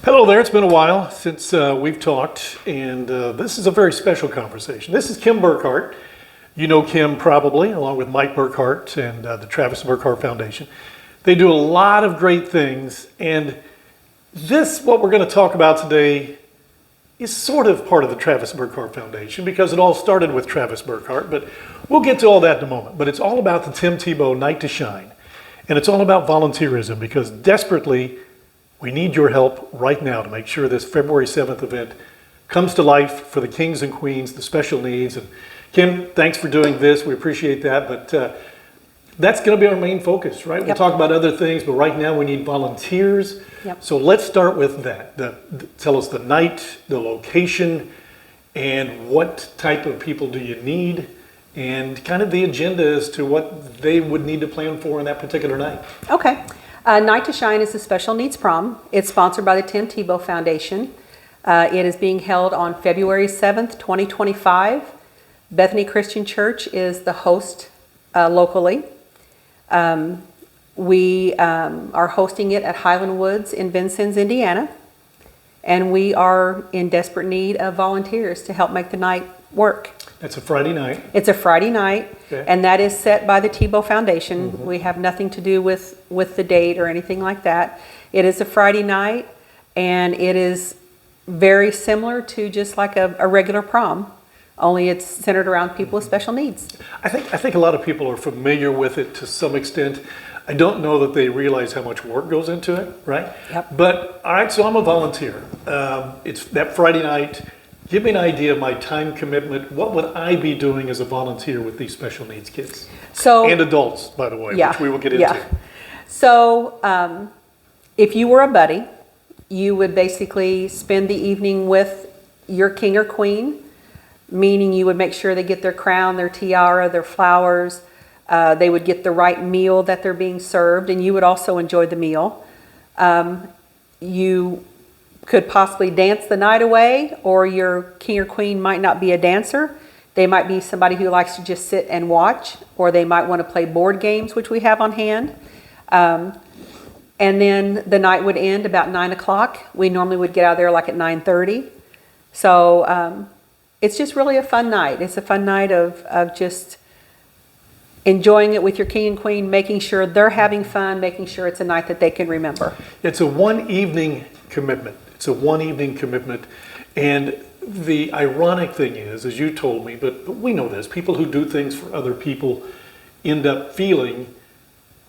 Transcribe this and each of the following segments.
Hello there. It's been a while since we've talked, and this is a very special conversation. This is Kim Burkhart. You know Kim probably, along with Mike Burkhart and the Travis Burkhart Foundation. They do a lot of great things, and what we're going to talk about today is sort of part of the Travis Burkhart Foundation because it all started with Travis Burkhart, but we'll get to all that in a moment. But it's all about the Tim Tebow Night to Shine, and it's all about volunteerism because desperately we need your help right now to make sure this February 7th event comes to life for the kings and queens, the special needs. And Kim, thanks for doing this. We appreciate that. But that's going to be our main focus, right? Yep. We'll talk about other things, but right now we need volunteers. Yep. So let's start with that. Tell us the night, the location, and what type of people do you need, and kind of the agenda as to what they would need to plan for on that particular night. Okay. Night to Shine is a special needs prom. It's sponsored by the Tim Tebow Foundation. It is being held on February 7th, 2025. Bethany Christian Church is the host locally. We are hosting it at Highland Woods in Vincennes, Indiana. And we are in desperate need of volunteers to help make the night work. It's a Friday night. It's a Friday night, okay. And that is set by the Tebow Foundation. Mm-hmm. We have nothing to do with the date or anything like that. It is a Friday night, and it is very similar to just like a regular prom, only it's centered around people with special needs. I think a lot of people are familiar with it to some extent. I don't know that they realize how much work goes into it, right? Yep. But, all right, so I'm a volunteer. It's that Friday night. Give me an idea of my time commitment. What would I be doing as a volunteer with these special needs kids? And adults, by the way, which we will get into. Yeah. So if you were a buddy, you would basically spend the evening with your king or queen, meaning you would make sure they get their crown, their tiara, their flowers. They would get the right meal that they're being served, and you would also enjoy the meal. You could possibly dance the night away, or your king or queen might not be a dancer. They might be somebody who likes to just sit and watch, or they might want to play board games, which we have on hand. And then the night would end about 9 o'clock. We normally would get out of there like at 9:30. So it's just really a fun night. It's a fun night of just enjoying it with your king and queen, making sure they're having fun, making sure it's a night that they can remember. It's a one evening commitment. It's a one evening commitment. And the ironic thing is, as you told me, but we know this, people who do things for other people end up feeling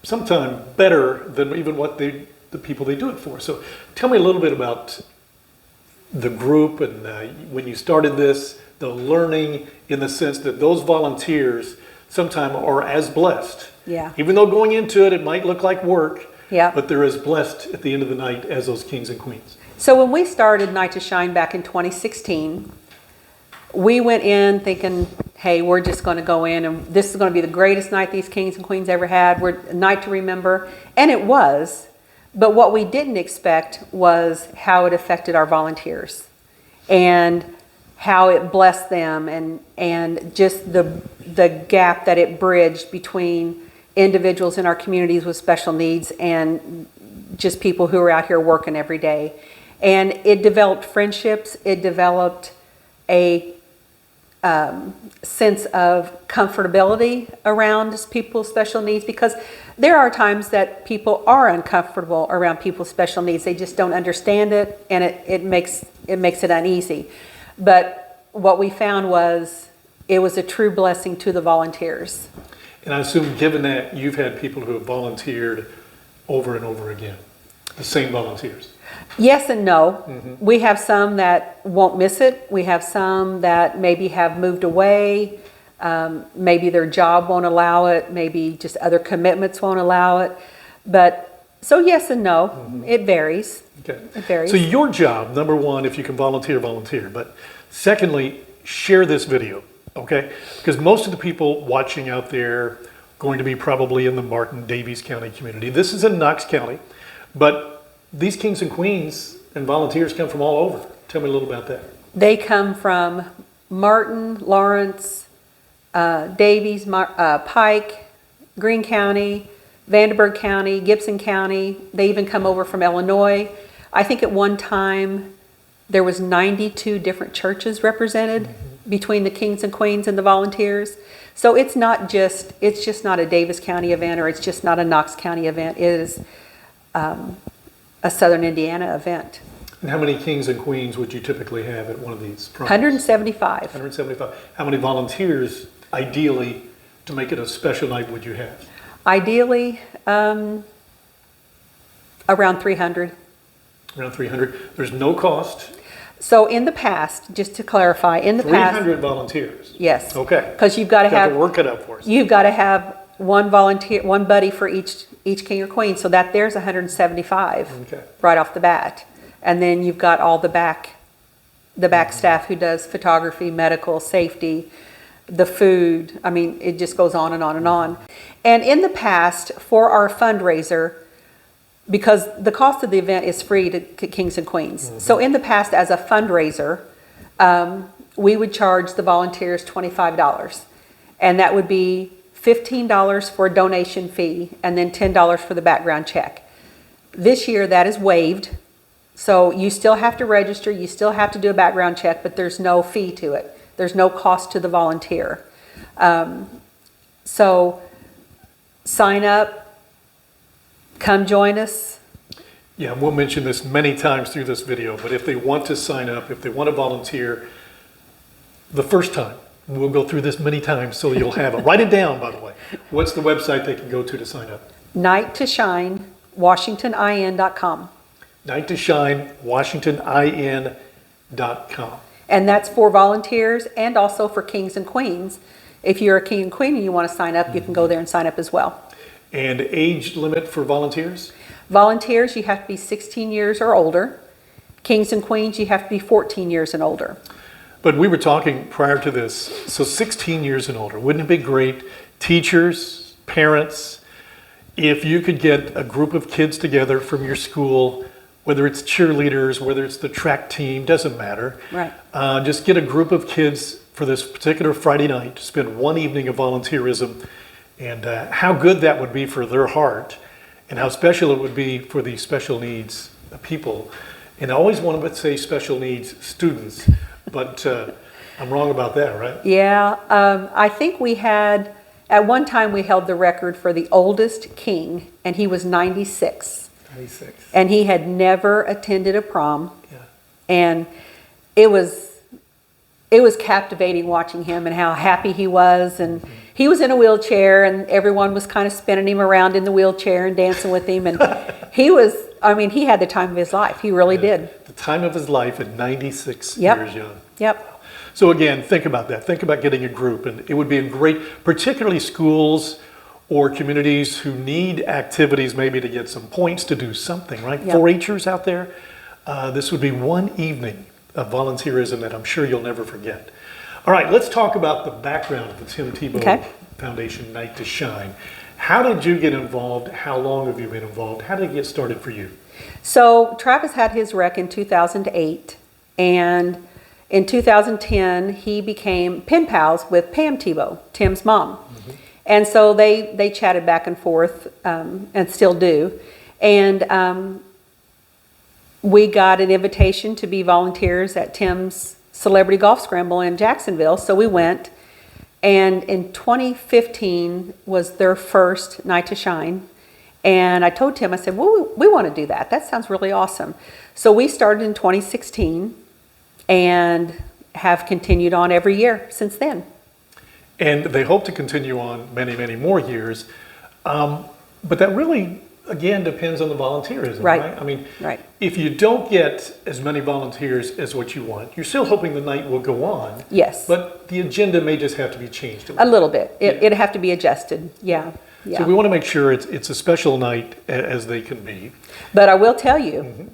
sometimes better than even what the people they do it for. So tell me a little bit about the group and when you started this, the learning in the sense that those volunteers sometimes are as blessed. Yeah. Even though going into it, it might look like work, yeah, but they're as blessed at the end of the night as those kings and queens. So when we started Night to Shine back in 2016, we went in thinking, hey, we're just going to go in and this is going to be the greatest night these kings and queens ever had. We're a night to remember. And it was. But what we didn't expect was how it affected our volunteers and how it blessed them and just the gap that it bridged between individuals in our communities with special needs and just people who are out here working every day. And it developed friendships. It developed a sense of comfortability around people with special needs, because there are times that people are uncomfortable around people with special needs. They just don't understand it, and it makes it uneasy. But what we found was it was a true blessing to the volunteers. And I assume, given that, you've had people who have volunteered over and over again, the same volunteers. Yes and no. Mm-hmm. We have some that won't miss it. We have some that maybe have moved away. Maybe their job won't allow it. Maybe just other commitments won't allow it. But so yes and no. Mm-hmm. It varies. Okay. It varies. So your job, number one, if you can volunteer, volunteer. But secondly, share this video, okay? Because most of the people watching out there going to be probably in the Martin, Daviess County community. This is in Knox County, but these kings and queens and volunteers come from all over. Tell me a little about that. They come from Martin, Lawrence, Daviess, Pike, Greene County, Vanderburgh County, Gibson County. They even come over from Illinois. I think at one time there was 92 different churches represented between the Kings and Queens and the volunteers. So it's just not a Davis County event, or it's just not a Knox County event. It is a Southern Indiana event. And how many Kings and Queens would you typically have at one of these proms? 175. 175. How many volunteers, ideally, to make it a special night would you have? Ideally, around 300. Around 300. There's no cost. So in the past, just to clarify, in the 300 past, volunteers. yes, Okay. because you've got to Got to have work it up for us. you've got to have one volunteer, one buddy for each king or queen. So that there's 175 Okay. right off the bat, and then you've got all the back staff who does photography, medical, safety, the food. I mean, it just goes on and on and on. And in the past, for our fundraiser, because the cost of the event is free to Kings and Queens. So in the past, as a fundraiser, we would charge the volunteers $25. And that would be $15 for a donation fee and then $10 for the background check. This year, that is waived. So you still have to register, you still have to do a background check, but there's no fee to it. There's no cost to the volunteer. So sign up. Come join us. Yeah, we'll mention this many times through this video, but if they want to sign up, if they want to volunteer, the first time, we'll go through this many times so you'll have it. Write it down, by the way. What's the website they can go to sign up? Night to Shine, WashingtonIN.com. Night to Shine, WashingtonIN.com. And that's for volunteers and also for Kings and Queens. If you're a King and Queen and you want to sign up, you can go there and sign up as well. And age limit for volunteers? Volunteers, you have to be 16 years or older. Kings and Queens, you have to be 14 years and older. But we were talking prior to this, so 16 years and older. Wouldn't it be great, teachers, parents, if you could get a group of kids together from your school, whether it's cheerleaders, whether it's the track team, doesn't matter. Right. Just get a group of kids for this particular Friday night to spend one evening of volunteerism, and how good that would be for their heart, and how special it would be for the special needs people. And I always want to say special needs students, but I'm wrong about that, right? Yeah, I think we had, at one time we held the record for the oldest king, and he was 96. 96. And he had never attended a prom. Yeah. And it was captivating watching him and how happy he was. And he was in a wheelchair, and everyone was kind of spinning him around in the wheelchair and dancing with him. And he had the time of his life. He really did. The time of his life at 96 Yep. years young. Yep. So again, think about that. Think about getting a group, and it would be a great, particularly schools or communities who need activities maybe to get some points to do something, right? Yep. 4-Hers out there. This would be one evening of volunteerism that I'm sure you'll never forget. All right, let's talk about the background of the Tim Tebow Foundation Night to Shine. How did you get involved? How long have you been involved? How did it get started for you? So Travis had his wreck in 2008, and in 2010 he became pen pals with Pam Tebow, Tim's mom. And so they chatted back and forth, and still do. And we got an invitation to be volunteers at Tim's Celebrity Golf Scramble in Jacksonville. So we went. And in 2015 was their first Night to Shine. And I told Tim, I said, well, we want to do that. That sounds really awesome. So we started in 2016 and have continued on every year since then. And they hope to continue on many, many more years. But that really, again, depends on the volunteerism, right? I mean, if you don't get as many volunteers as what you want, you're still hoping the night will go on. Yes. But the agenda may just have to be changed a little bit. It'd have to be adjusted. Yeah. So we want to make sure it's a special night as they can be. But I will tell you,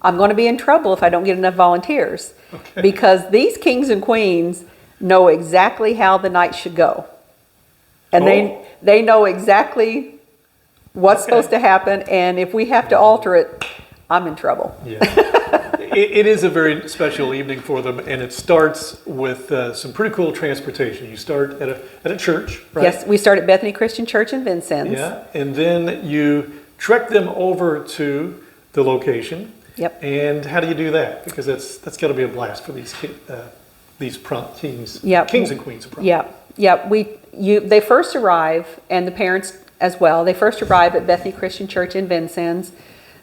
I'm going to be in trouble if I don't get enough volunteers. Okay. Because these kings and queens know exactly how the night should go. And they know exactly what's supposed to happen, and if we have to alter it, I'm in trouble. Yeah. It is a very special evening for them, and it starts with some pretty cool transportation. You start at a church, right? Yes, we start at Bethany Christian Church in Vincennes. Yeah, and then you trek them over to the location, Yep. And how do you do that? Because that's got to be a blast for these kings, Yep. kings and queens of prom. Yeah, yeah. They first arrive, and the parents as well. They first arrive at Bethany Christian Church in Vincennes.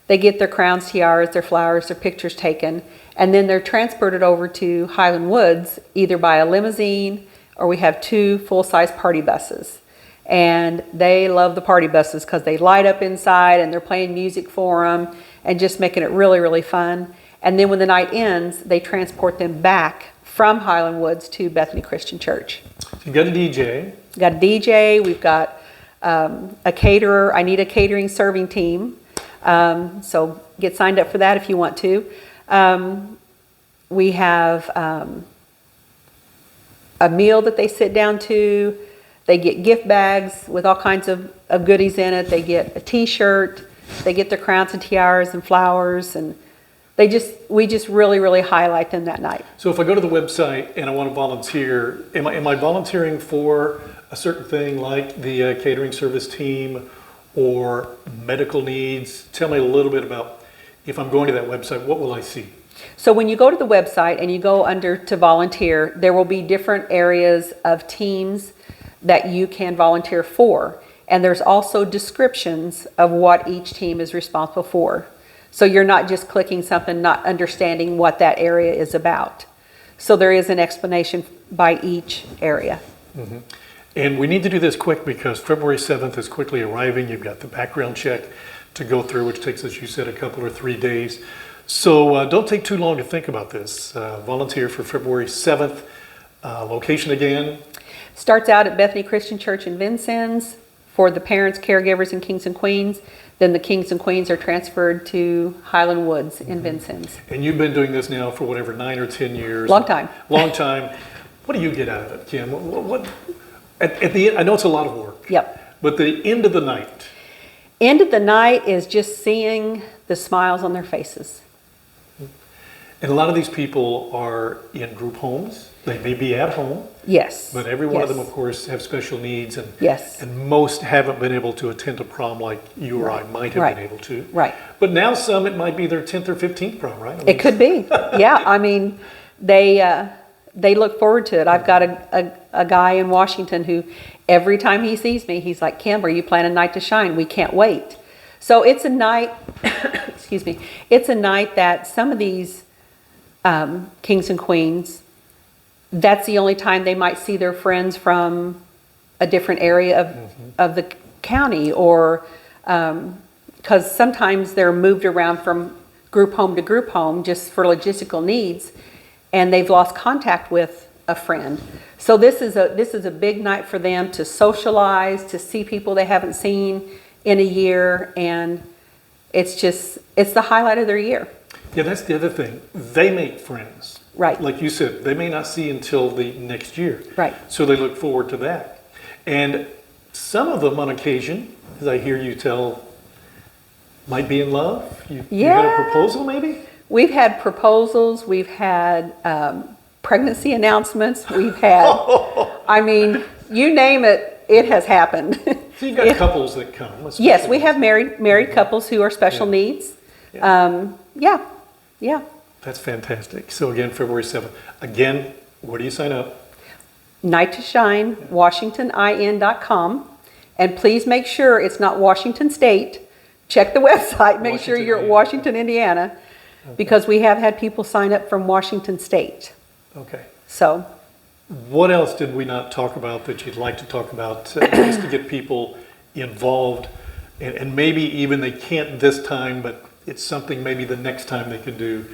They get their crowns, tiaras, their flowers, their pictures taken, and then they're transported over to Highland Woods, either by a limousine or we have 2 full-size party buses. And they love the party buses because they light up inside and they're playing music for them and just making it really, really fun. And then when the night ends, they transport them back from Highland Woods to Bethany Christian Church. You got a DJ. Got a DJ. We've got a caterer. I need a catering serving team. So get signed up for that if you want to. We have a meal that they sit down to. They get gift bags with all kinds of goodies in it. They get a t-shirt. They get their crowns and tiaras and flowers, and we just really, really highlight them that night. So if I go to the website and I want to volunteer, am I volunteering for a certain thing like the catering service team or medical needs? Tell me a little bit about, if I'm going to that website, what will I see? So when you go to the website and you go under to volunteer, there will be different areas of teams that you can volunteer for. And there's also descriptions of what each team is responsible for. So you're not just clicking something, not understanding what that area is about. So there is an explanation by each area. Mm-hmm. And we need to do this quick because February 7th is quickly arriving. You've got the background check to go through, which takes, as you said, a couple or 3 days. So don't take too long to think about this. Volunteer for February 7th. Location again? Starts out at Bethany Christian Church in Vincennes for the parents, caregivers, and kings and queens. Then the kings and queens are transferred to Highland Woods in Vincennes. And you've been doing this now for whatever, 9 or 10 years. Long time. Long time. What do you get out of it, Kim? What at the end, I know it's a lot of work. Yep. But the end of the night. End of the night is just seeing the smiles on their faces. And a lot of these people are in group homes. They may be at home. Yes. But every one of Yes. them, of course, have special needs. And, Yes. and most haven't been able to attend a prom like you or I might have Right. been able to. Right. But now some, it might be their 10th or 15th prom, right? I mean, It could be. Yeah. I mean, they look forward to it. I've got a guy in Washington who every time he sees me, he's like, Kim, are you planning Night to Shine? We can't wait. So it's a night, excuse me, it's a night that some of these kings and queens, that's the only time they might see their friends from a different area of the county, or because sometimes they're moved around from group home to group home just for logistical needs, and they've lost contact with a friend. So this is a big night for them to socialize, to see people they haven't seen in a year, and it's the highlight of their year. Yeah, that's the other thing. They make friends. Right. Like you said, they may not see until the next year. Right. So they look forward to that. And some of them on occasion, as I hear you tell, might be in love. You got a proposal maybe? We've had proposals, we've had pregnancy announcements, we've had, I mean, you name it, it has happened. So you've got couples that come. Yes, we have married couples who are special needs. Yeah. That's fantastic. So again, February 7th. Again, where do you sign up? Night to Shine, WashingtonIN.com. And please make sure it's not Washington State. Check the website, make sure you're at Washington, Indiana, because we have had people sign up from Washington State. Okay. So, what else did we not talk about that you'd like to talk about just to get people involved, and maybe even they can't this time, but it's something maybe the next time they could do,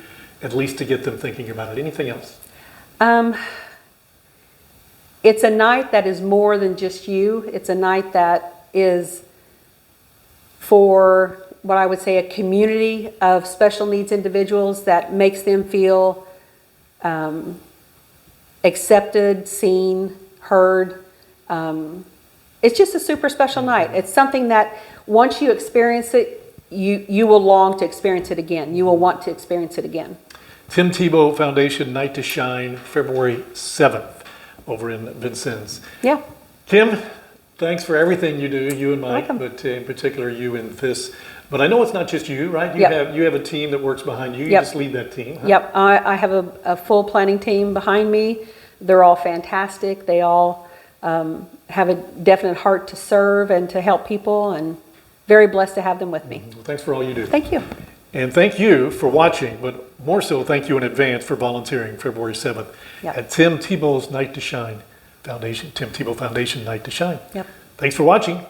at least to get them thinking about it. Anything else? it's a night that is more than just you. It's a night that is for what I would say a community of special needs individuals that makes them feel accepted, seen, heard. It's just a super special night. It's something that once you experience it, you will long to experience it again. You will want to experience it again. Tim Tebow Foundation Night to Shine, February 7th over in Vincennes. Yeah. Kim, thanks for everything you do, you and Mike, Welcome. but in particular you in this. But I know it's not just you, right? Yep. You have a team that works behind you. You Yep. just lead that team. Huh? Yep, I have a full planning team behind me. They're all fantastic. They all have a definite heart to serve and to help people, and very blessed to have them with me. Well, thanks for all you do. Thank you. And thank you for watching, but more so, thank you in advance for volunteering February 7th Yep. at Tim Tebow's Night to Shine Foundation, Tim Tebow Foundation Night to Shine. Yep. Thanks for watching.